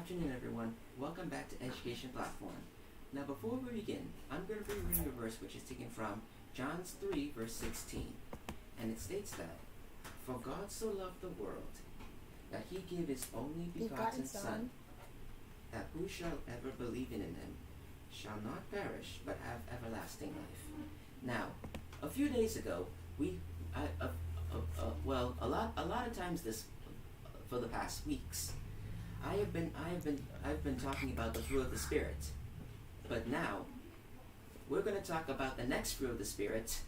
afternoon, everyone. Welcome back to Education Platform. Now, before we begin, I'm going to be reading a verse which is taken from John 3, verse 16. And it states that, "For God so loved the world, that he gave his only begotten Son, that who shall ever believe in him shall not perish, but have everlasting life." Now, a few days ago, a lot of times for the past weeks, I've been talking about the fruit of the Spirit, but now we're going to talk about the next fruit of the Spirit.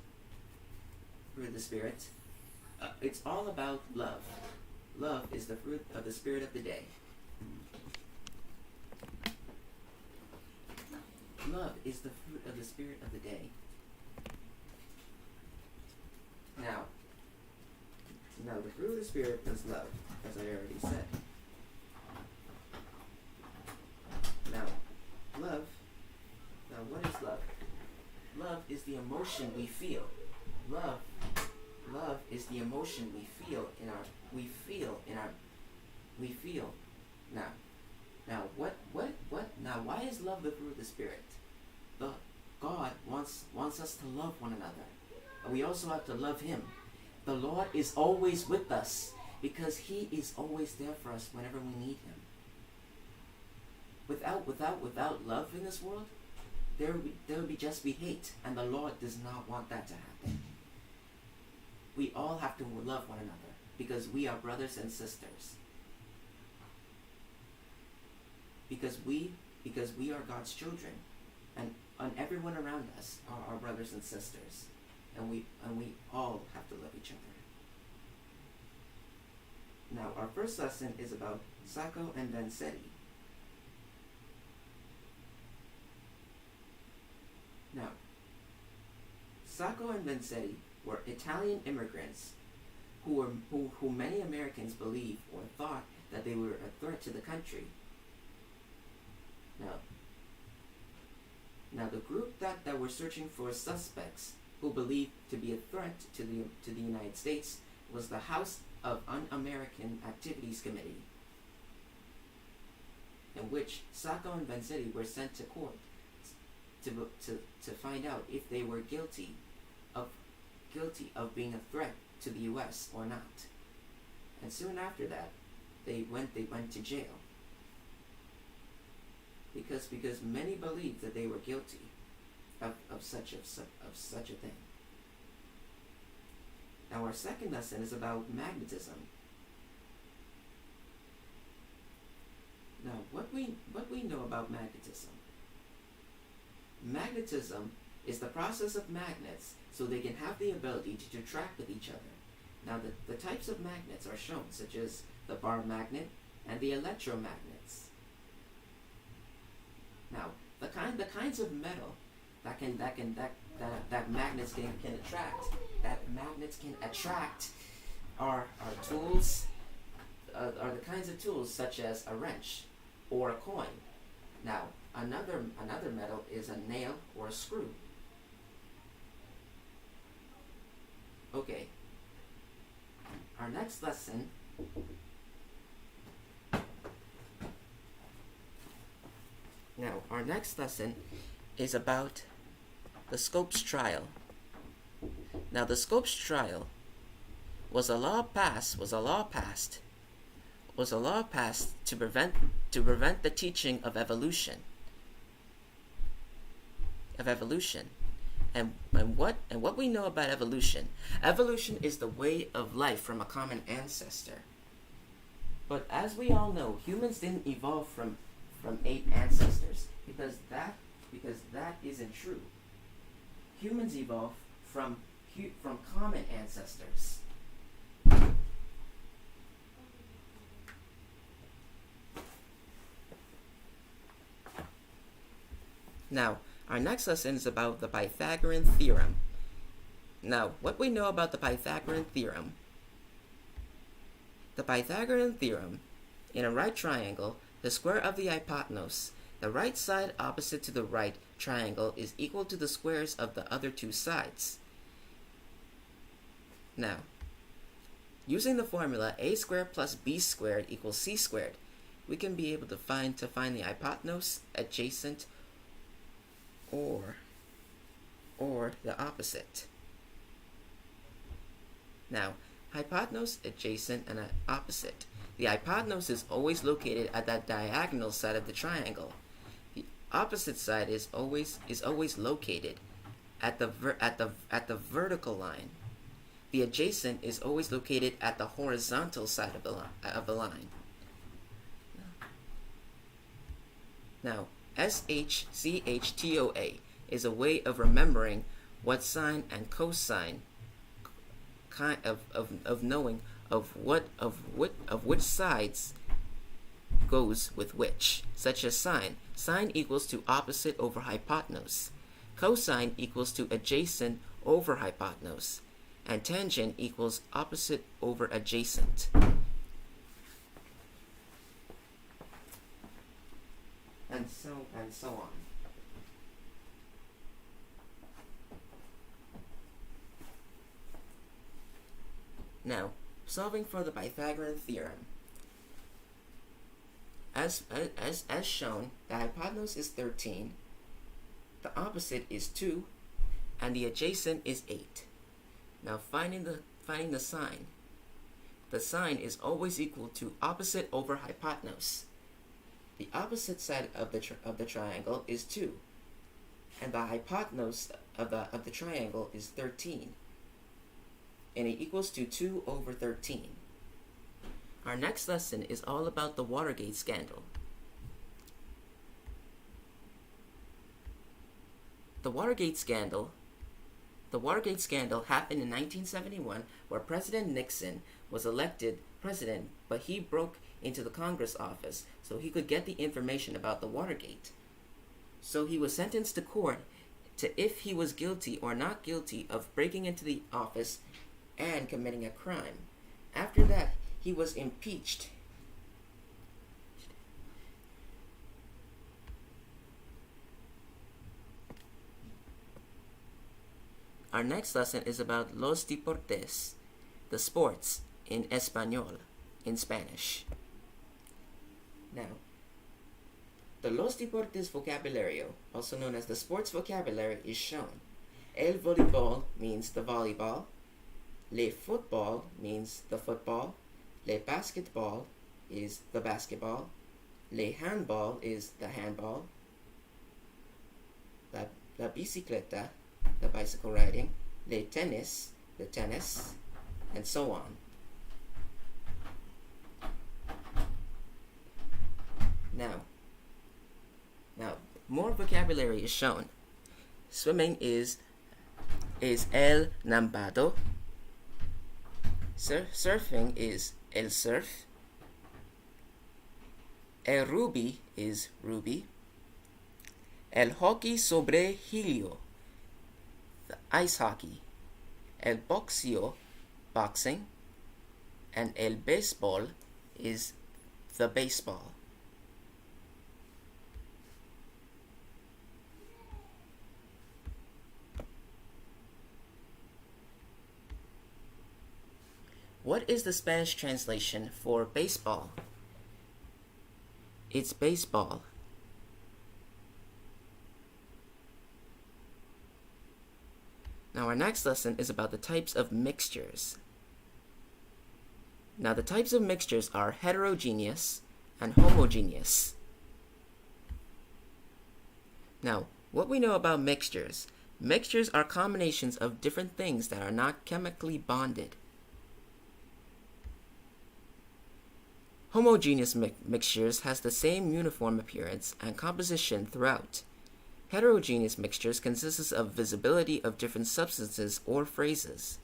It's all about love. Love is the fruit of the Spirit of the day. Love is the fruit of the Spirit of the day. Now, the fruit of the Spirit is love, as I already said. Now, what is love? Love is the emotion we feel. Love is the emotion we feel Now, why is love the fruit of the Spirit? God wants us to love one another. And we also have to love him. The Lord is always with us because he is always there for us whenever we need him. Without love in this world, there would be just be hate, and the Lord does not want that to happen. We all have to love one another because we are brothers and sisters. Because we are God's children, and everyone around us are our brothers and sisters, and we all have to love each other. Now, our first lesson is about Sacco and Vanzetti. Now, Sacco and Vanzetti were Italian immigrants who many Americans believed or thought that they were a threat to the country. Now the group that were searching for suspects who believed to be a threat to the United States was the House of Un-American Activities Committee, in which Sacco and Vanzetti were sent to court to find out if they were guilty of being a threat to the U.S. or not. And soon after that, they went to jail. Because many believed that they were guilty of such a thing. Now, our second lesson is about magnetism. Now, what we know about magnetism? Magnetism is the process of magnets so they can have the ability to attract with each other. Now, the types of magnets are shown, such as the bar magnet and the electromagnets. Now, the kinds of metal that magnets can attract are tools, are the kinds of tools such as a wrench or a coin. Now, another metal is a nail or a screw. Okay. Our next lesson is about the Scopes trial. Now, the Scopes trial was a law passed to prevent the teaching of evolution. And what we know about evolution. Evolution is the way of life from a common ancestor. But as we all know, humans didn't evolve from 8 ancestors, because that isn't true. Humans evolved from common ancestors. Now, our next lesson is about the Pythagorean theorem. Now, what we know about the Pythagorean theorem. The Pythagorean theorem, in a right triangle, the square of the hypotenuse, the right side opposite to the right triangle, is equal to the squares of the other 2 sides. Now, using the formula a squared plus b squared equals c squared, we can be able to find the hypotenuse, adjacent, or the opposite. Now, hypotenuse, adjacent, and opposite. The hypotenuse is always located at that diagonal side of the triangle. The opposite side is always located at the vertical line. The adjacent is always located at the horizontal side of the line. Now, SHCHTOA is a way of remembering what sine and cosine, kind of knowing of which sides goes with which, such as sine. Sine equals to opposite over hypotenuse. Cosine equals to adjacent over hypotenuse. And tangent equals opposite over adjacent. And so on. Now, solving for the Pythagorean theorem. As shown, the hypotenuse is 13, the opposite is 2, and the adjacent is 8. Now, finding the sine. The sine is always equal to opposite over hypotenuse. The opposite side of the triangle is 2, and the hypotenuse of the triangle is 13, and it equals to 2 over 13. Our next lesson is all about the Watergate scandal. The Watergate scandal happened in 1971, where President Nixon was elected president, but he broke into the Congress office so he could get the information about the Watergate. So he was sentenced to court to if he was guilty or not guilty of breaking into the office and committing a crime. After that, he was impeached. Our next lesson is about los deportes, the sports, in español, in Spanish. Now, the los deportes vocabulario, also known as the sports vocabulary, is shown. El voleibol means the volleyball. Le football means the football. Le basketball is the basketball. Le handball is the handball. La bicicleta, the bicycle riding. Le tennis, the tennis, and so on. Now, more vocabulary is shown. Swimming is el nambado. Surfing is el surf. El rugby is rugby. El hockey sobre hielo, the ice hockey. El boxeo, boxing. And el baseball is the baseball. What is the Spanish translation for baseball? It's baseball. Now our next lesson is about the types of mixtures. Now the types of mixtures are heterogeneous and homogeneous. Now, what we know about mixtures. Mixtures are combinations of different things that are not chemically bonded. Homogeneous mixtures has the same uniform appearance and composition throughout. Heterogeneous mixtures consists of visibility of different substances or phrases.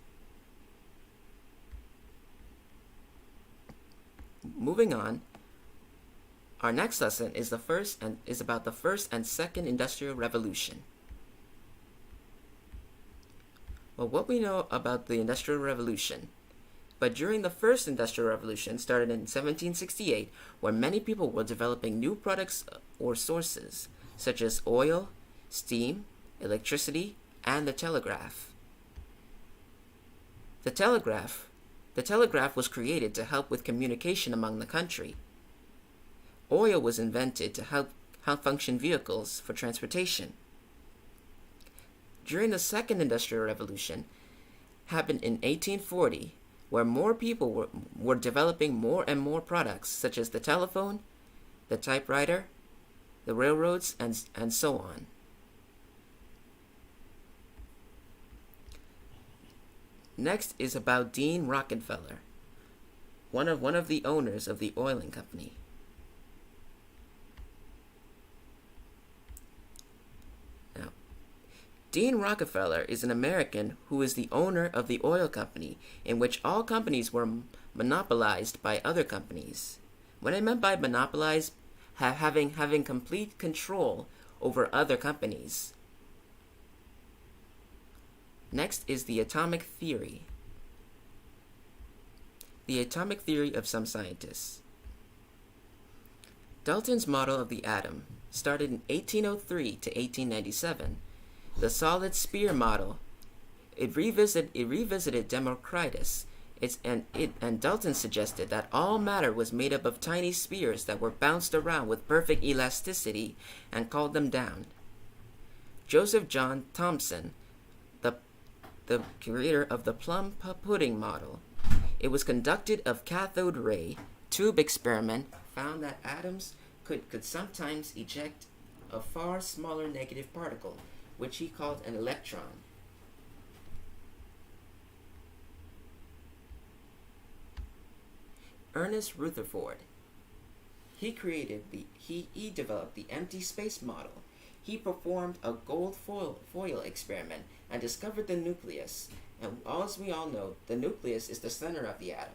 Moving on, our next lesson is about the first and second industrial revolution. Well, what we know about the Industrial Revolution. But during the first Industrial Revolution, started in 1768, where many people were developing new products or sources, such as oil, steam, electricity, and the telegraph. The telegraph was created to help with communication among the country. oil was invented to help function vehicles for transportation. During the Second Industrial Revolution, happened in 1840, where more people were developing more and more products, such as the telephone, the typewriter, the railroads, and so on. Next is about Dean Rockefeller, one of the owners of the oiling company. Now, Dean Rockefeller is an American who is the owner of the oil company, in which all companies were monopolized by other companies. What I meant by monopolized, having complete control over other companies. Next is the atomic theory. The atomic theory of some scientists. Dalton's model of the atom started in 1803 to 1897. The solid sphere model, it revisited Democritus. And Dalton suggested that all matter was made up of tiny spheres that were bounced around with perfect elasticity and called them down. Joseph John Thomson, the creator of the plum pudding model, it was conducted of cathode ray tube experiment, found that atoms could sometimes eject a far smaller negative particle, which he called an electron. Ernest Rutherford, he developed the empty space model. He performed a gold foil experiment and discovered the nucleus. And as we all know, the nucleus is the center of the atom.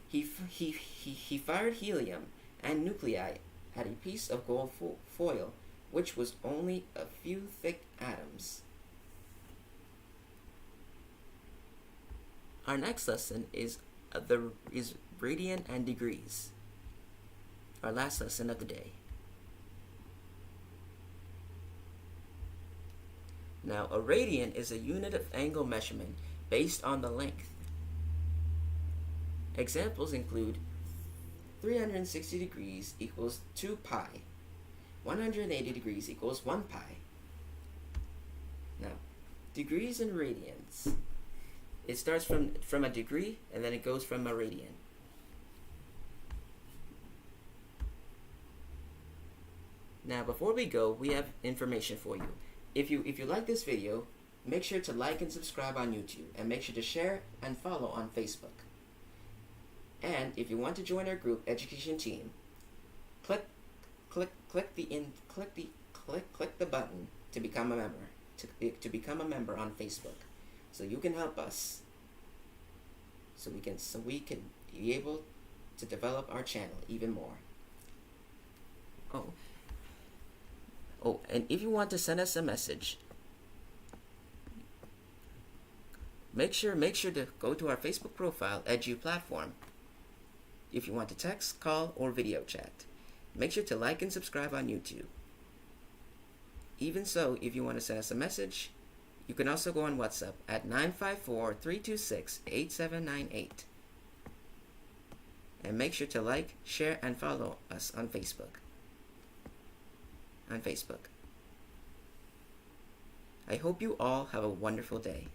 He fired helium and nuclei at a piece of gold foil, which was only a few thick atoms. Our next lesson is radian and degrees. Our last lesson of the day. Now, a radian is a unit of angle measurement based on the length. Examples include 360 degrees equals 2 pi. 180 degrees equals 1 pi. Now, degrees and radians. It starts from a degree, and then it goes from a radian. Now, before we go, we have information for you. If you like this video, make sure to like and subscribe on YouTube, and make sure to share and follow on Facebook. And if you want to join our group education team, click the button to become a member. To become a member on Facebook, so you can help us. So we can be able to develop our channel even more. Oh, and if you want to send us a message, make sure to go to our Facebook profile, Edu Platform. If you want to text, call, or video chat, make sure to like and subscribe on YouTube. Even so, if you want to send us a message, you can also go on WhatsApp at 954-326-8798. And make sure to like, share, and follow us on Facebook. I hope you all have a wonderful day.